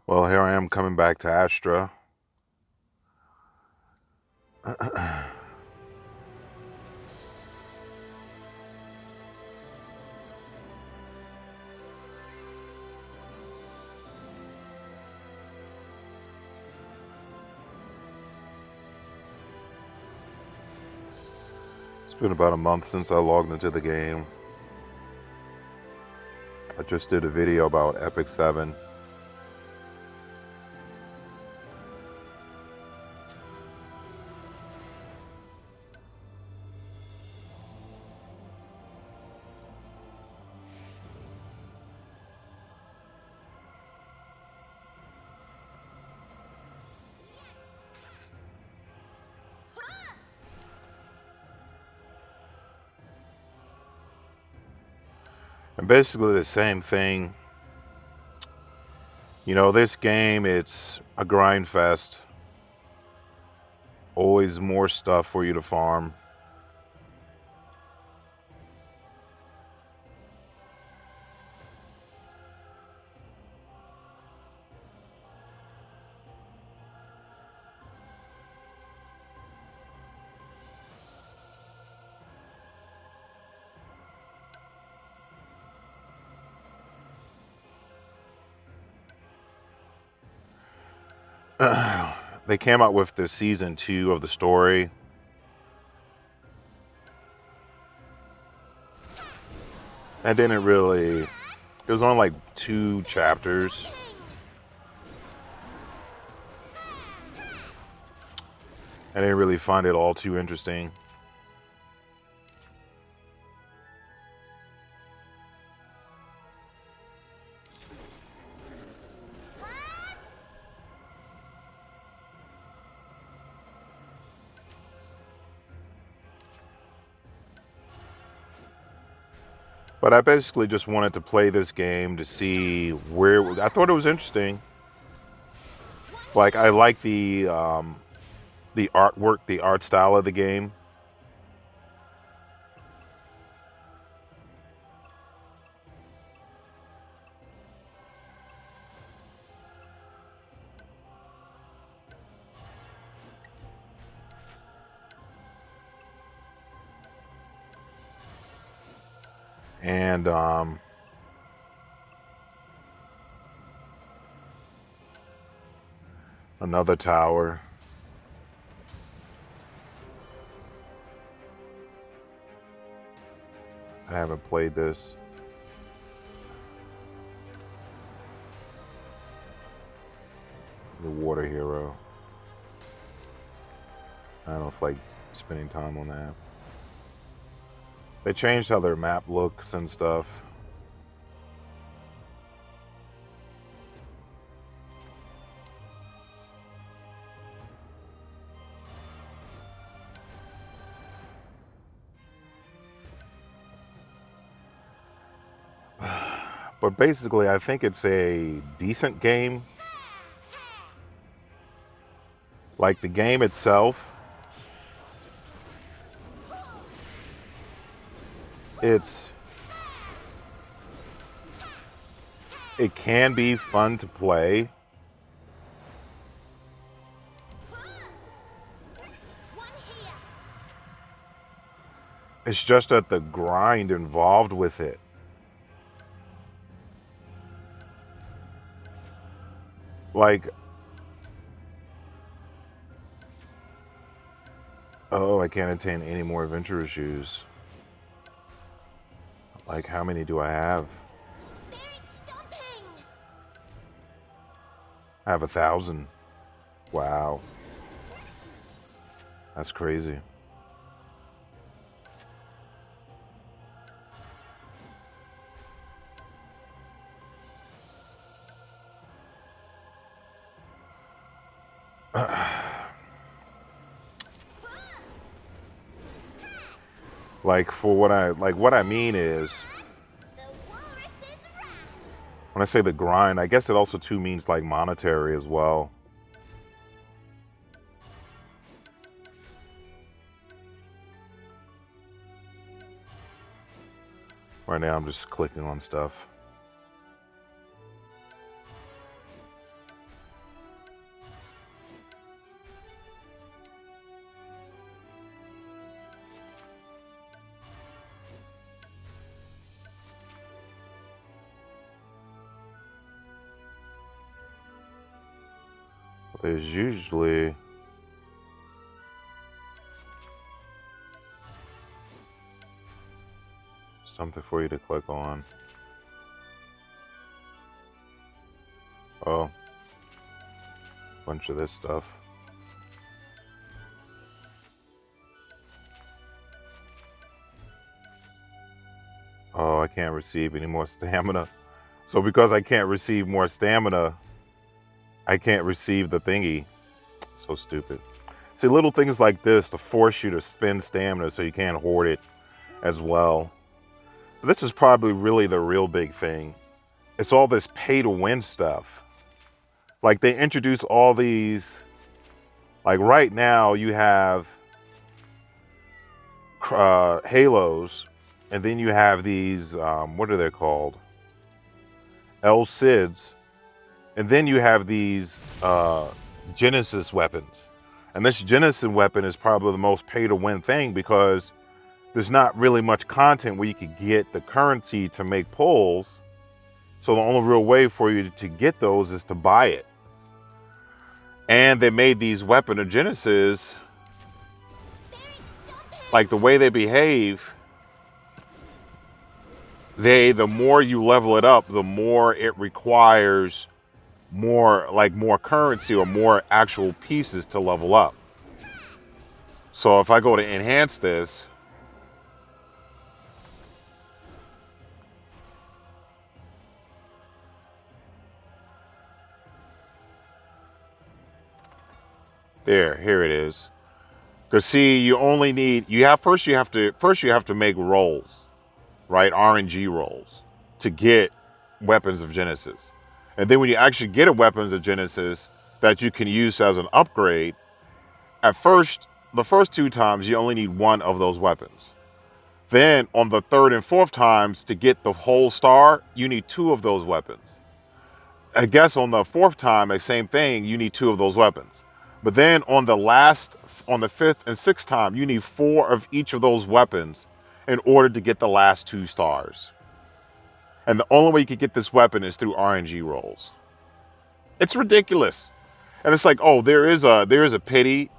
Well, here I am coming back to ASTRA. It's been about a month since I logged into the game. I just did a video about Epic 7. And basically the same thing. You know, this game, it's a grind fest. Always more stuff for you to farm. They came out with the season 2 of the story. That didn't really... It was only like 2 chapters. I didn't really find it all too interesting. But I basically just wanted to play this game to see where... I thought it was interesting. Like, I like the artwork, the art style of the game. And another tower. I haven't played this. The water hero. I don't feel like spending time on that. They changed how their map looks and stuff. But basically, I think it's a decent game. Like, the game itself, it can be fun to play. It's just that the grind involved with it. Like, oh, I can't attain any more adventure shoes. Like, how many do I have? I have 1,000. Wow. That's crazy. Like, for what I mean is, when I say the grind, I guess it also too means like monetary as well. Right now I'm just clicking on stuff. There's usually something for you to click on. Oh, bunch of this stuff. Oh, I can't receive any more stamina. So because I can't receive more stamina, I can't receive the thingy. So stupid. See, little things like this to force you to spend stamina so you can't hoard it as well. This is probably really the real big thing. It's all this pay to win stuff. Like they introduce all these, like right now you have Halos, and then you have these, what are they called? El Cids. And then you have these Genesis weapons. And this Genesis weapon is probably the most pay to win thing because there's not really much content where you could get the currency to make pulls. So the only real way for you to get those is to buy it. And they made these weapon of Genesis, like the way they behave, the more you level it up, the more it requires more currency or more actual pieces to level up. So if I go to enhance this, here it is. Because see, you only need, first you have to make rolls, right? RNG rolls to get weapons of Genesis. And then when you actually get a weapons of Genesis that you can use as an upgrade, at first, the first 2 times you only need 1 of those weapons. Then on the 3rd and 4th times to get the whole star, you need 2 of those weapons. I guess on the 4th time, the same thing, you need 2 of those weapons. But then on the 5th and 6th time, you need 4 of each of those weapons in order to get the last 2 stars. And the only way you can get this weapon is through RNG rolls. It's ridiculous. And it's like, oh, there is a pity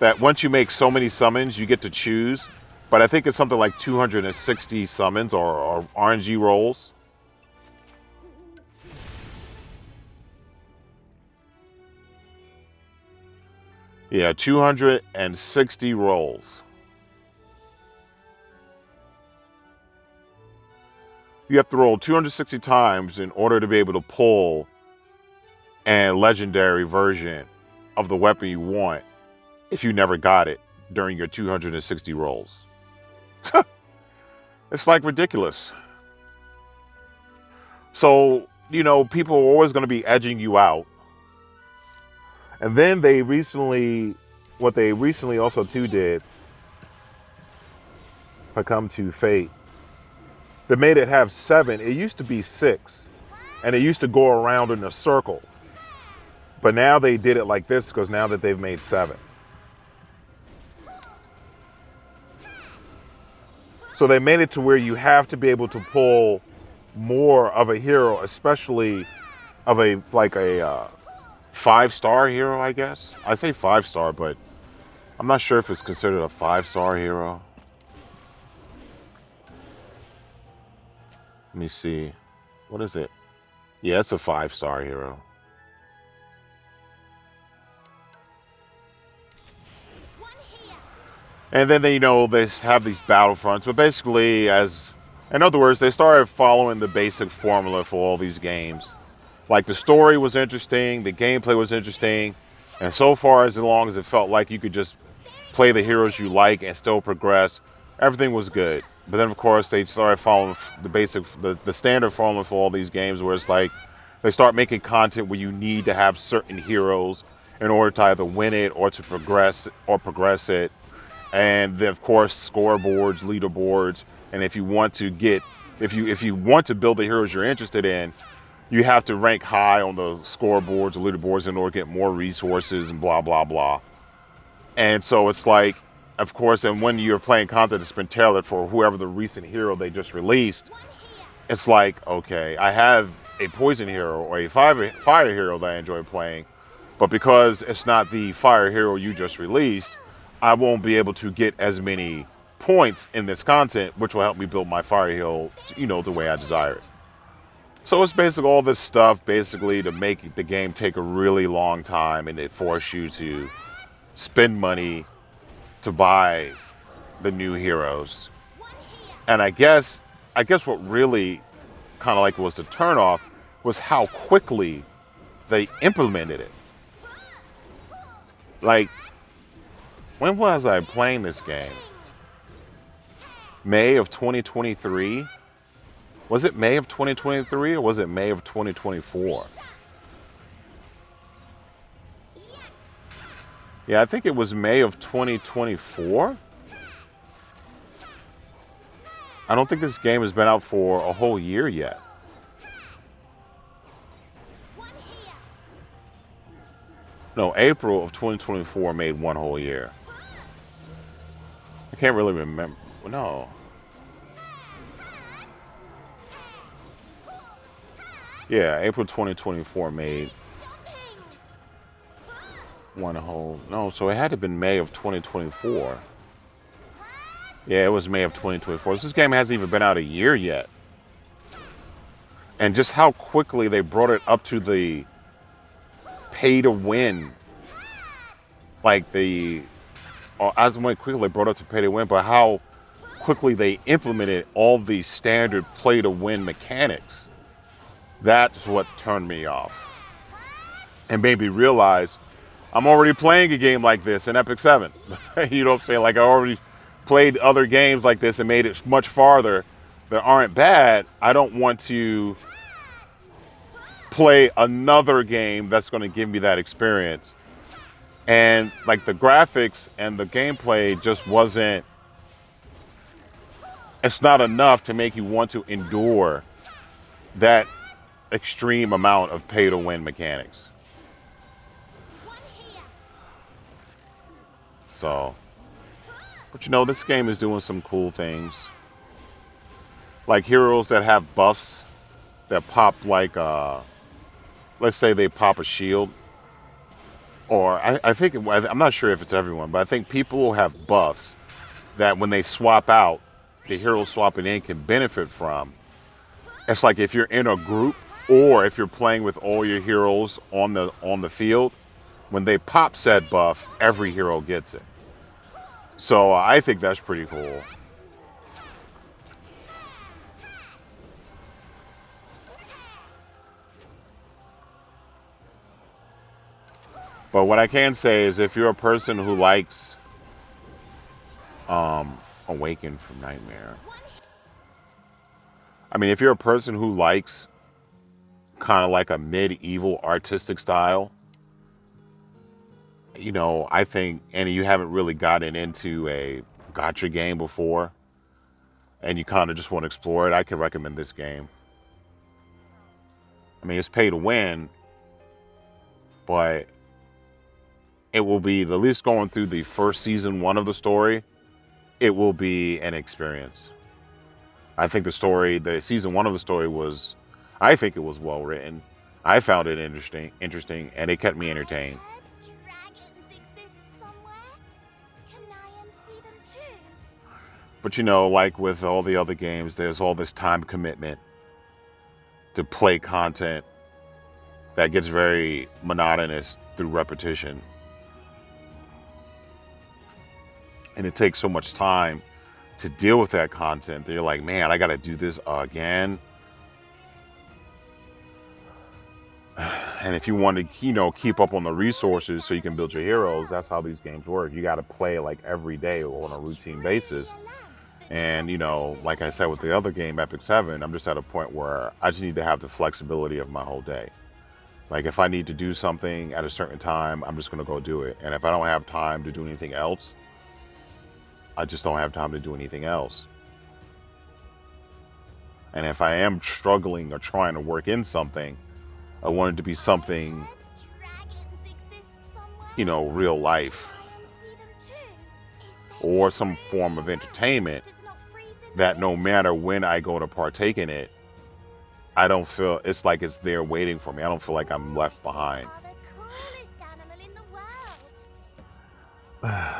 that once you make so many summons, you get to choose. But I think it's something like 260 summons or RNG rolls. Yeah, 260 rolls. You have to roll 260 times in order to be able to pull a legendary version of the weapon you want if you never got it during your 260 rolls. It's like ridiculous. So, people are always going to be edging you out. And then what they recently also too did, if I come to Fate, they made it have 7. It used to be 6. And it used to go around in a circle. But now they did it like this because now that they've made 7. So they made it to where you have to be able to pull more of a hero, especially of a 5-star hero, I guess. I say 5-star, but I'm not sure if it's considered a 5-star hero. Let me see. What is it? Yeah, it's a 5-star hero. And then they have these battlefronts, but basically, in other words, they started following the basic formula for all these games. Like the story was interesting, the gameplay was interesting, and so far as long as it felt like you could just play the heroes you like and still progress, everything was good. But then of course they started following the standard formula for all these games, where it's like they start making content where you need to have certain heroes in order to either win it or to progress it. And then of course scoreboards, leaderboards, and if you want to build the heroes you're interested in, you have to rank high on the scoreboards or leaderboards in order to get more resources and blah blah blah. And so it's like, of course, and when you're playing content that's been tailored for whoever the recent hero they just released, it's like, okay, I have a poison hero or a fire hero that I enjoy playing, But because it's not the Fire Hero you just released, I won't be able to get as many points in this content, which will help me build my Fire Hero, the way I desire it. So it's basically all this stuff, basically, to make the game take a really long time, and it force you to spend money to buy the new heroes. And I guess what really kind of like was the turnoff was how quickly they implemented it. Like, when was I playing this game? May of 2023? Was it May of 2023 or was it May of 2024? Yeah, I think it was May of 2024. I don't think this game has been out for a whole year yet. No, April of 2024 made one whole year. I can't really remember. No. Yeah, April 2024 made one whole. No, so it had to have been May of 2024. Yeah, it was May of 2024. So this game hasn't even been out a year yet. And just how quickly they brought it up to the pay to win. Like as quickly they brought it up to pay to win, but how quickly they implemented all the standard play to win mechanics. That's what turned me off. And made me realize I'm already playing a game like this in Epic 7. You know what I'm saying? Like, I already played other games like this and made it much farther that aren't bad. I don't want to play another game that's going to give me that experience. And like the graphics and the gameplay just wasn't, it's not enough to make you want to endure that extreme amount of pay to win mechanics. So, but this game is doing some cool things. Like heroes that have buffs that pop like, let's say they pop a shield. Or I'm not sure if it's everyone, but I think people will have buffs that when they swap out, the hero swapping in can benefit from. It's like if you're in a group or if you're playing with all your heroes on the field, when they pop said buff, every hero gets it. So I think that's pretty cool. But what I can say is if you're a person who likes Awaken from Nightmare. I mean, if you're a person who likes kind of like a medieval artistic style, I think, and you haven't really gotten into a gacha game before, and you kind of just want to explore it, I can recommend this game. I mean, it's pay to win, but it will be, at least going through the first season 1 of the story, it will be an experience. I think the season 1 of the story I think it was well written. I found it interesting, and it kept me entertained. But like with all the other games, there's all this time commitment to play content that gets very monotonous through repetition. And it takes so much time to deal with that content that you're like, man, I got to do this again. And if you want to, keep up on the resources so you can build your heroes, that's how these games work. You got to play like every day or on a routine basis. And, like I said with the other game, Epic 7, I'm just at a point where I just need to have the flexibility of my whole day. Like if I need to do something at a certain time, I'm just going to go do it. And if I don't have time to do anything else, I just don't have time to do anything else. And if I am struggling or trying to work in something, I want it to be something, real life. Or some form of entertainment that no matter when I go to partake in it, I don't feel, it's like it's there waiting for me. I don't feel like I'm left behind.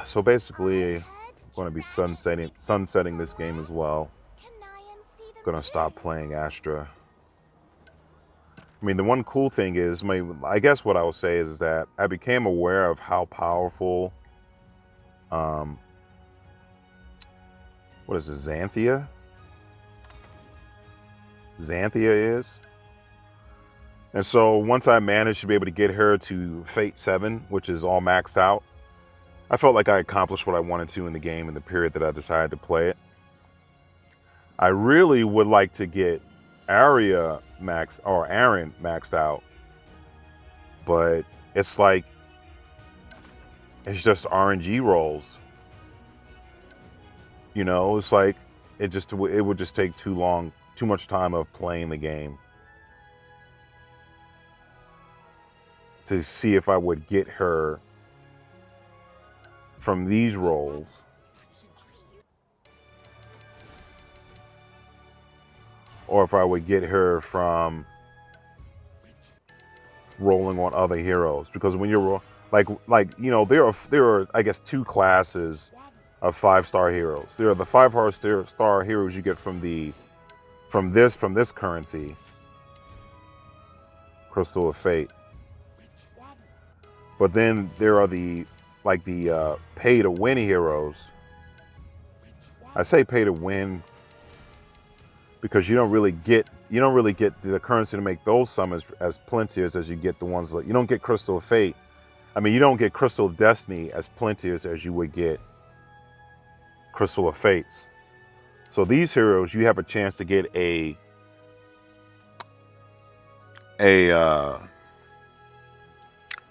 So basically, I'm going to be sunsetting this game as well. Going to stop playing Astra. I mean, the one cool thing is, I guess what I will say is that I became aware of how powerful, um, what is it, Xanthia is. And so once I managed to be able to get her to Fate 7, which is all maxed out, I felt like I accomplished what I wanted to in the game in the period that I decided to play it. I really would like to get Aaron maxed out, but it's like it's just RNG rolls. You know, it's like it would just take too much time of playing the game to see if I would get her from these rolls or if I would get her from rolling on other heroes. Because when you're there are I guess two classes of 5-star heroes. There are the 5-star heroes you get from this currency, Crystal of Fate. But then there are the pay to win heroes. I say pay to win because you don't really get the currency to make those summons as plenteous as you get the ones like you don't get Crystal of Fate. I mean, you don't get Crystal of Destiny as plenteous as you would get Crystal of Fates. So these heroes, you have a chance to get a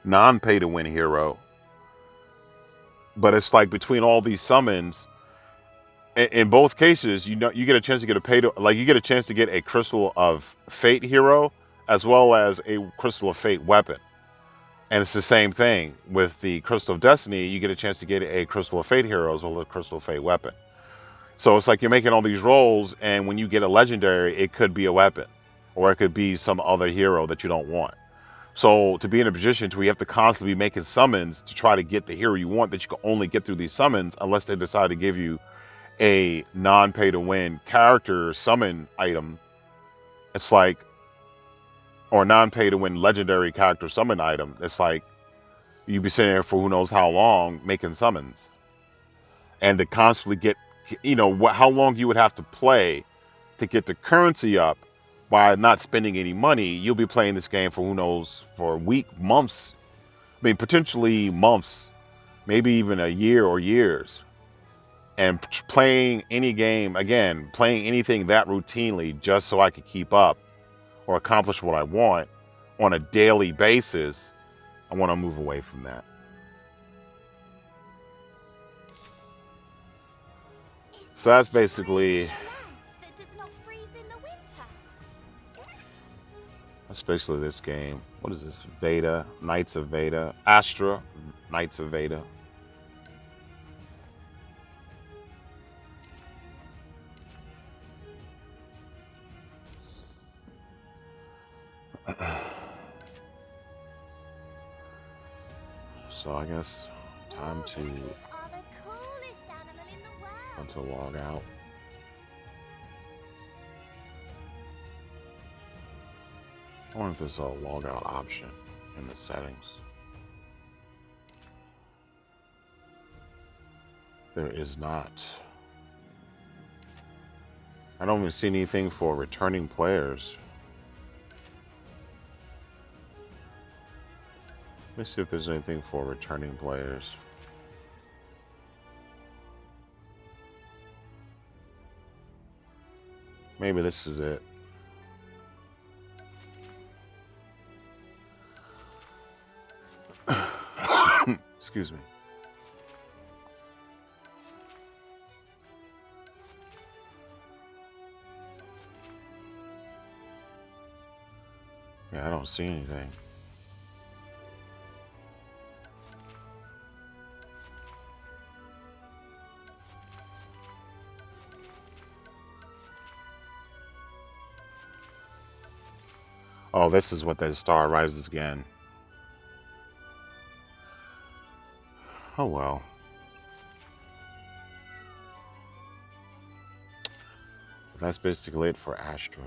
non-pay to win hero. But it's like between all these summons, in both cases, you get a chance to get you get a chance to get a Crystal of Fate hero as well as a Crystal of Fate weapon. And it's the same thing with the Crystal of Destiny. You get a chance to get a Crystal of Fate hero as well as a Crystal of Fate weapon. So it's like you're making all these rolls, and when you get a legendary, it could be a weapon, or it could be some other hero that you don't want. So to be in a position to where you have to constantly be making summons to try to get the hero you want that you can only get through these summons unless they decide to give you a non-pay to win character summon item. It's like, or non-pay to win legendary character summon item. It's like you'd be sitting there for who knows how long making summons, and to constantly get, how long you would have to play to get the currency up by not spending any money. You'll be playing this game for who knows, for a week, months. I mean, potentially months, maybe even a year or years. And playing any game, again, playing anything that routinely just so I could keep up or accomplish what I want on a daily basis, I want to move away from that. So that's basically this game. What is this? Veda, Knights of Veda, ASTRA, Knights of Veda. So I guess time to log out. I wonder if there's a log out option in the settings. There is not. I don't even see anything for returning players. Let me see if there's anything for returning players. Maybe this is it. Excuse me. Yeah, I don't see anything. Oh, this is what the star rises again. Oh well. That's basically it for Astra.